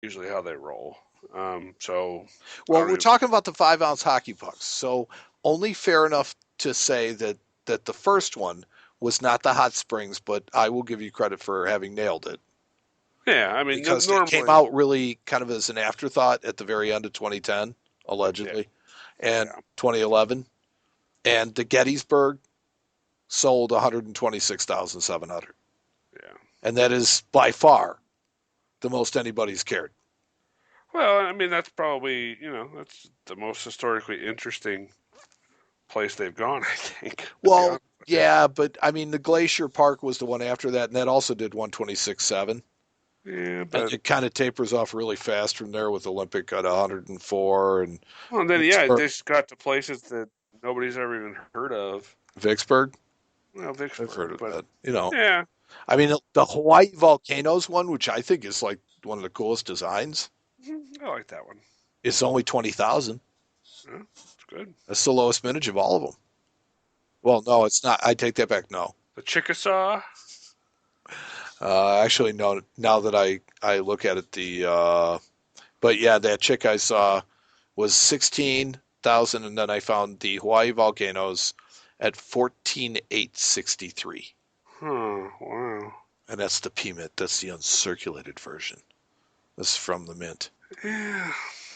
usually how they roll. So I Well, don't we're even. talking about the 5 ounce hockey pucks, so only fair enough to say that the first one was not the Hot Springs, but I will give you credit for having nailed it Yeah, I mean, because it came normally, out really kind of as an afterthought at the very end of 2010, yeah, allegedly, and yeah, 2011, and the Gettysburg sold 126,700, yeah. and that is by far the most anybody's cared. Well, I mean, that's probably that's the most historically interesting place they've gone. I think, to be Well, honest with you. yeah, but I mean, the Glacier Park was the one after that, and that also did 126.7. Yeah, And but it kind of tapers off really fast from there with Olympic at 104 and well, and then yeah, Vicksburg. they just got to places that nobody's ever even heard of. Vicksburg, Well, I've heard Vicksburg, of but that. You know, yeah, I mean, the Hawaii volcanoes one, which I think is like one of the coolest designs, I like that one. is only 20,000. Yeah, it's good. That's the lowest mintage of all of them. Well, no, it's not. I take that back. No, The Chickasaw. actually, no. Now that I look at it, but yeah, that chick I saw was 16,000, and then I found the Hawaii volcanoes at 14,863, Huh. Wow. and that's the PMIT. That's the uncirculated version. This is from the mint. Yeah.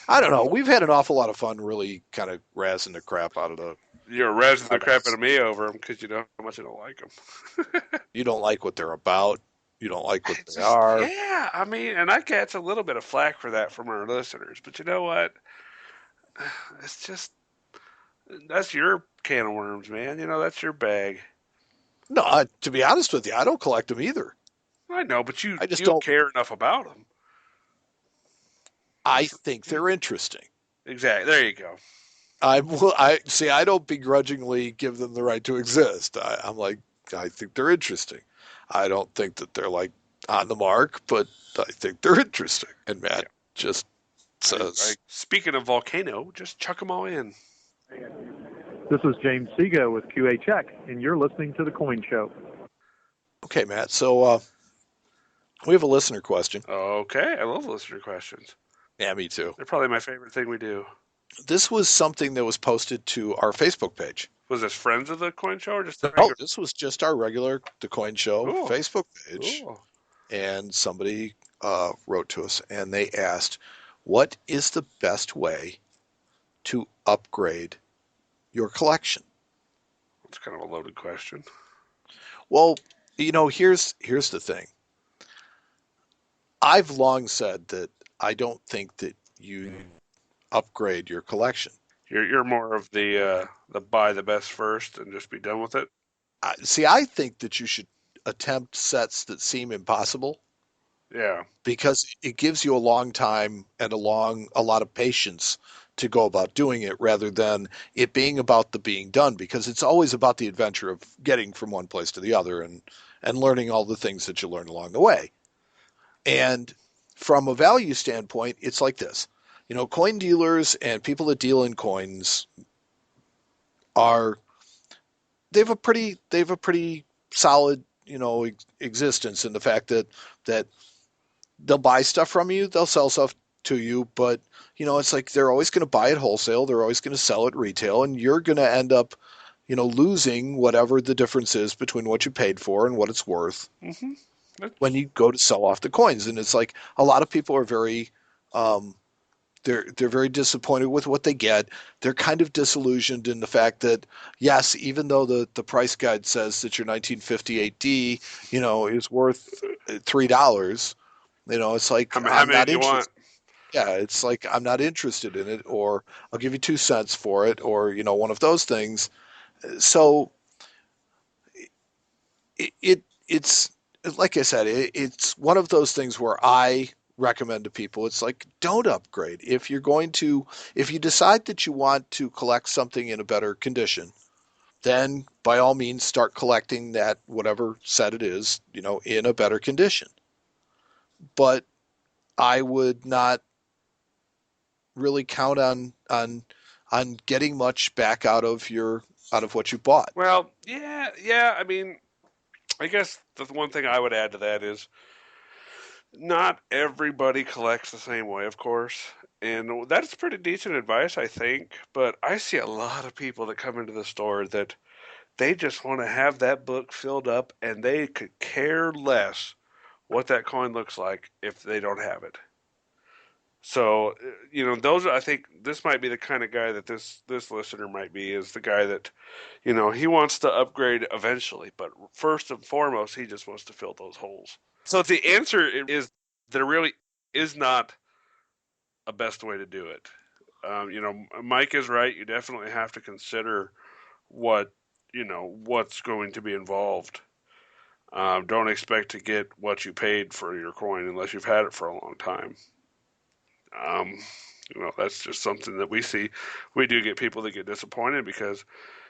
I don't know. We've had an awful lot of fun, really, kind of razzing the crap out of the You're razzing the five crap out ounce. of me over them because you know how much I don't like them. You don't like what they're about. You don't like what It's they just, are. yeah. I mean, and I catch a little bit of flack for that from our listeners, but you know what? It's just that's your can of worms, man. You know that's your bag. No, to be honest with you, I don't collect them either. I know, but you I just you don't. care enough about them. I That's think yeah, they're interesting. exactly. There you go. I see. I don't begrudgingly give them the right to exist. I'm like, I think they're interesting. I don't think that they're like on the mark, but I think they're interesting. And Matt Yeah. just I says, speaking of volcano, just chuck them all in. This is James Seago with QA Check, and you're listening to The Coin Show. "Okay, Matt. So we have a listener question." Okay, I love listener questions. Yeah, me too. They're probably my favorite thing we do. This was something that was posted to our Facebook page. Was this friends of the coin show or just a No, regular? this was just our regular The Coin Show Cool, Facebook page, cool. and somebody wrote to us and they asked, "What is the best way to upgrade your collection?" That's kind of a loaded question. Well, here's the thing. I've long said that I don't think that you upgrade your collection. You're more of the buy the best first and just be done with it. I think that you should attempt sets that seem impossible Yeah. because it gives you a long time and a lot of patience to go about doing it rather than it being about the being done, because it's always about the adventure of getting from one place to the other and learning all the things that you learn along the way. And from a value standpoint, it's like this. Coin dealers and people that deal in coins are they have a pretty solid, existence in the fact that they'll buy stuff from you, they'll sell stuff to you, but it's like they're always going to buy it wholesale, they're always going to sell it retail, and you're going to end up, losing whatever the difference is between what you paid for and what it's worth Mm-hmm. when That's you go to sell off the coins. And it's like a lot of people are very um, they're very disappointed with what they get. They're kind of disillusioned in the fact that yes, even though the price guide says that your 1958D, is worth $3, it's like how I'm many not do you want? interested. Yeah, it's like I'm not interested in it, or I'll give you 2 cents for it, or one of those things. So it's like I said, it's one of those things where I recommend to people. It's like, don't upgrade if you decide that you want to collect something in a better condition, then by all means start collecting that whatever set it is, in a better condition. But I would not really count on getting much back out of what you bought. Well, yeah, yeah. I mean, I guess the one thing I would add to that is Not everybody collects the same way, of course. And that's pretty decent advice, I think. But I see a lot of people that come into the store that they just want to have that book filled up and they could care less what that coin looks like if they don't have it. So, those I think this might be the kind of guy that this listener might be is the guy that, he wants to upgrade eventually, but first and foremost, he just wants to fill those holes. So the answer is there really is not a best way to do it. Mike is right. You definitely have to consider what what's going to be involved. Don't expect to get what you paid for your coin unless you've had it for a long time. Um, that's just something that we see. We do get people that get disappointed because,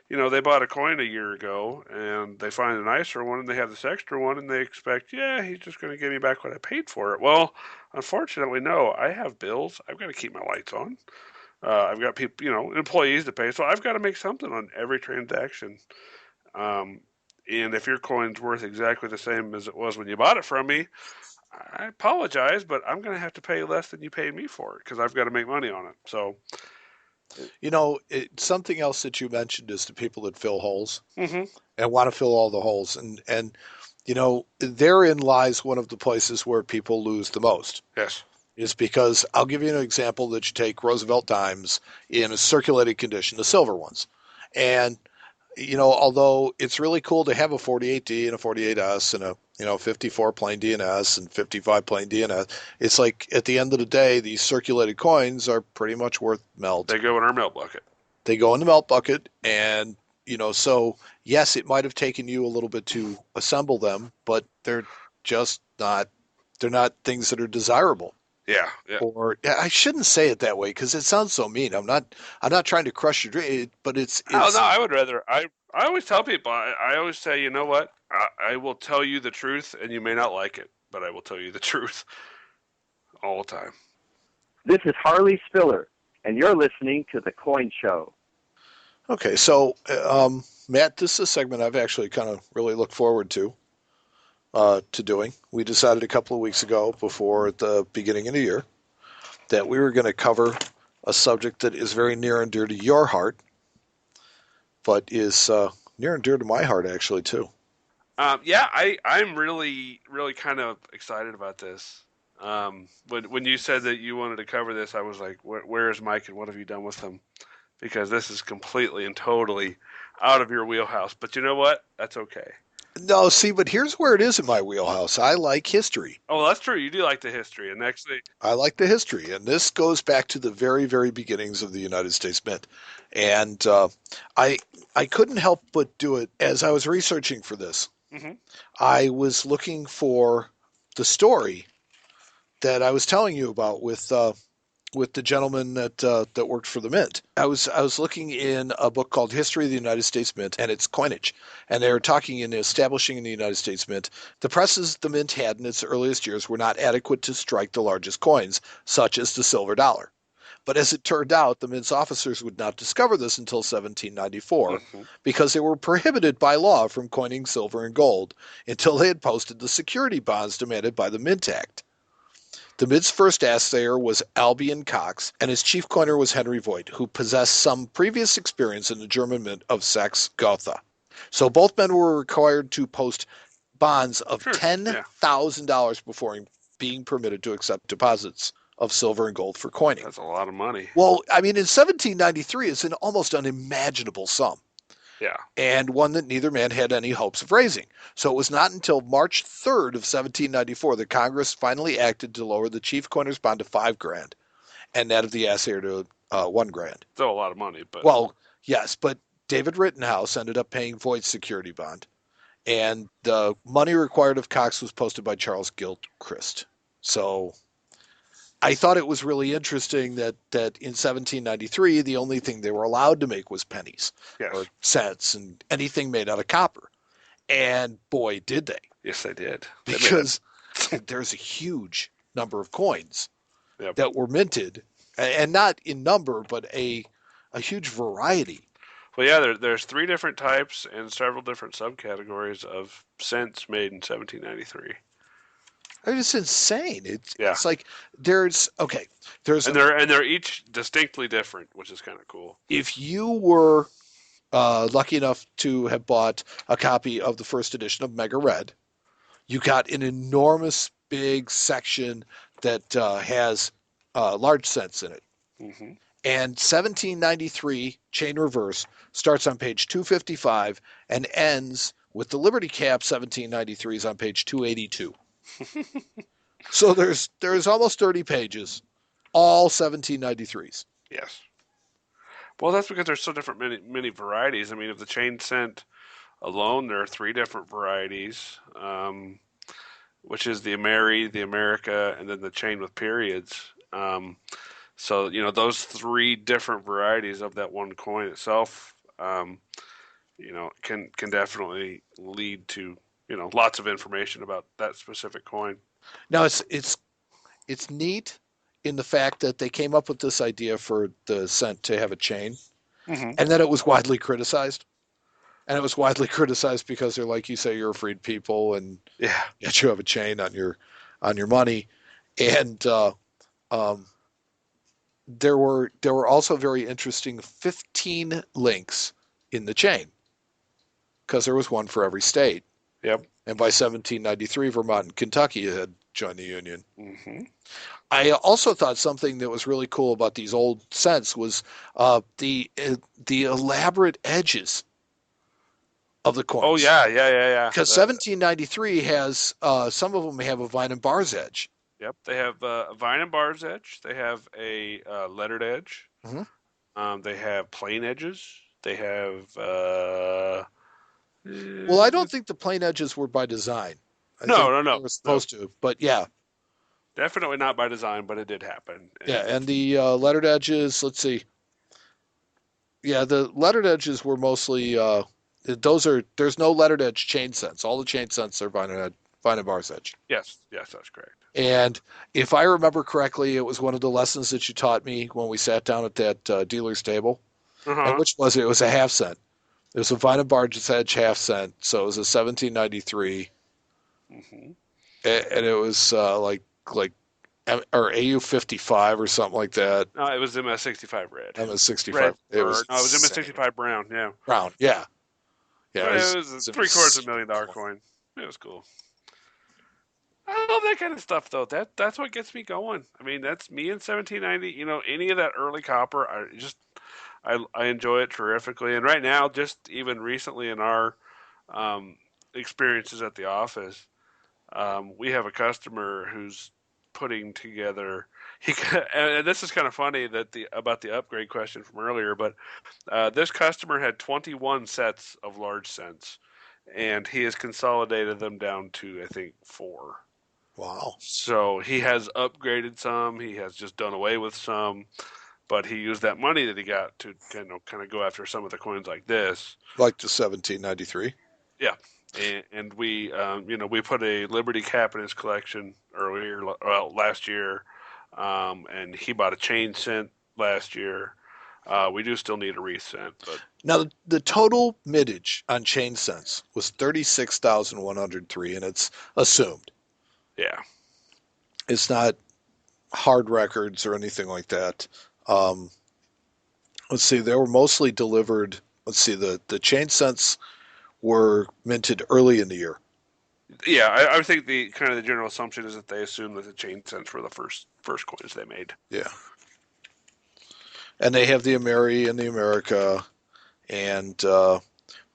they bought a coin a year ago and they find a nicer one and they have this extra one and they expect, yeah, he's just going to give me back what I paid for it. Well, unfortunately, no. I have bills. I've got to keep my lights on. I've got people, employees to pay, so I've got to make something on every transaction. Um, and if your coin's worth exactly the same as it was when you bought it from me, I apologize, but I'm going to have to pay less than you paid me for it because I've got to make money on it. So, Something else that you mentioned is the people that fill holes mm-hmm. and want to fill all the holes, and therein lies one of the places where people lose the most. Yes. Is because I'll give you an example that you take Roosevelt dimes in a circulating condition, the silver ones, and although it's really cool to have a 48D and a 48S and a 54 plain DNS and 55 plain DNS, it's like at the end of the day, these circulated coins are pretty much worth melt. They go in our melt bucket. They go in the melt bucket, and so yes, it might have taken you a little bit to assemble them, but they're just not. They're not things that are desirable. Yeah, yeah. Or I shouldn't say it that way because it sounds so mean. I'm not. I'm not trying to crush your dream, but it's. Oh no, I would rather. I always tell people. I always say, you know what? I will tell you the truth, and you may not like it, but I will tell you the truth all the time. This is Harley Spiller, and you're listening to The Coin Show. Okay, so Matt, this is a segment I've actually kind of really looked forward to doing. We decided a couple of weeks ago, before the beginning of the year, that we were going to cover a subject that is very near and dear to your heart, but is near and dear to my heart actually too. Yeah, I'm really kind of excited about this. When you said that you wanted to cover this, I was like, where is Mike and what have you done with him? Because this is completely and totally out of your wheelhouse. But you know what? That's okay. No, see, but here's where it is in my wheelhouse. I like history. Oh, that's true. You do like the history, and actually, I like the history, and this goes back to the very, very beginnings of the United States Mint. And I couldn't help but do it as I was researching for this. mm-hmm. I was looking for the story that I was telling you about with the gentleman that worked for the Mint. I was looking in a book called History of the United States Mint and its Coinage, and they were talking in establishing in the United States Mint, the presses the Mint had in its earliest years were not adequate to strike the largest coins, such as the silver dollar. But as it turned out, the Mint's officers would not discover this until 1794 Mm-hmm. because they were prohibited by law from coining silver and gold until they had posted the security bonds demanded by the Mint Act. The Mint's first assayer was Albion Cox, and his chief coiner was Henry Voigt, who possessed some previous experience in the German Mint of Saxe-Gotha. So both men were required to post bonds of $10,000 before being permitted to accept deposits of silver and gold for coining. That's a lot of money. Well, I mean, in 1793, it's an almost unimaginable sum. Yeah. And one that neither man had any hopes of raising. So it was not until March 3rd of 1794 that Congress finally acted to lower the chief coiner's bond to $5,000 and that of the assayer to $1,000. Still a lot of money, but well, yes, but David Rittenhouse ended up paying Voigt's security bond, and the money required of Cox was posted by Charles Gilchrist. So I thought it was really interesting that in 1793, the only thing they were allowed to make was pennies or cents and anything made out of copper. And boy, did they. Yes, they did. Because there's a huge number of coins that were minted, and not in number, but a huge variety. Well, yeah, there's 3 different types and several different subcategories of cents made in 1793. I mean, it's insane. Yeah, It's like there's okay. There's and a, they're each distinctly different, which is kind of cool. if you were lucky enough to have bought a copy of the first edition of Mega Red, you got an enormous big section that has large cents in it. Hmm. And 1793 Chain Reverse starts on page 255 and ends with the Liberty Cap 1793s on page 282. So there's almost 30 pages, all 1793s. Yes. Well, that's because there's so different many varieties. I mean, if the chain scent alone, there are three different varieties, which is the Ameri, the America, and then the chain with periods. So those three different varieties of that one coin itself, can definitely lead to lots of information about that specific coin. Now it's neat in the fact that they came up with this idea for the cent to have a chain, Hmm. and then it was widely criticized. And it was widely criticized because they're like you say, you're a freed people, and Yeah. yet you have a chain on your money. And um, there were also very interesting 15 links in the chain because there was one for every state. Yep. And by 1793, Vermont and Kentucky had joined the Union. Hmm. I also thought something that was really cool about these old cents was the elaborate edges of the Oh coins. yeah. Because 1793 has some of them have a vine and bars edge. Yep. They have a vine and bars edge. They have a lettered edge. Mhm. They have plain edges. They have Well, I don't think the plain edges were by design. I think no. they were supposed to, but yeah, Definitely not by design, but it did happen. yeah. And And the lettered edges, let's see, yeah, the lettered edges were mostly there's no lettered edge chain cents. All the chain cents are vine and bars edge. yes, that's correct. And if I remember correctly, it was one of the lessons that you taught me when we sat down at that dealer's table. Uh And huh. which was it? It was a half cent. It was a vine and barges edge half cent, so it was a 1793, Hmm. and it was like or AU 55 or something like that. No, it was MS65 red. MS 65. Red, It was or no, it was insane. MS65 brown. Yeah, Brown, yeah, yeah. but it was a It's three-quarters of a insane. million dollar coin. It was cool. I love that kind of stuff, though. That's what gets me going. I mean, that's me in 1790. Any of that early copper, I enjoy it terrifically. And right now, just even recently in our um, experiences at the office, we have a customer who's putting together. He and this is kind of funny that the about the upgrade question from earlier, but this customer had 21 sets of large cents, and he has consolidated them down to I think four. Wow. So he has upgraded some. He has just done away with some, but he used that money that he got to kind of go after some of the coins like this. Like the 1793. Yeah, and we we put a Liberty cap in his collection last year, and he bought a chain cent last year. We do still need a wreath cent, but Now the total midage on chain cents was 36,103, and it's assumed. yeah, It's not hard records or anything like that. Um, let's see, they were mostly delivered. Let's see, the chain cents were minted early in the year. yeah. I think the kind of the general assumption is that they assume that the chain cents were the first coins they made. Yeah. And they have the Ameri and the America and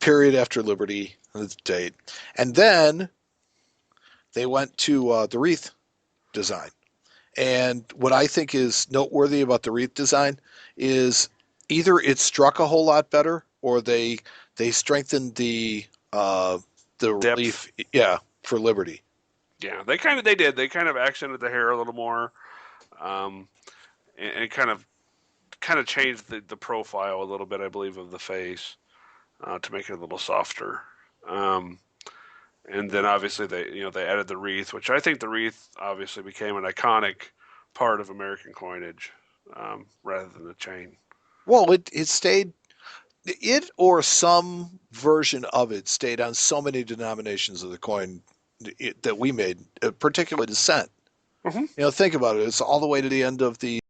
period after Liberty, the date. And then they went to the wreath design. And what I think is noteworthy about the wreath design is either it struck a whole lot better or they strengthened the Depth. relief, yeah, for Liberty. Yeah, they did. They kind of accented the hair a little more, um, and kind of changed the profile a little bit, I believe, of the face to make it a little softer. Um, and then obviously they added the wreath, which I think the wreath obviously became an iconic part of American coinage rather than the chain. Well, it stayed it or some version of it stayed on so many denominations of the coin that we made, particularly Descent. Mhm. Think about it. It's all the way to the end of the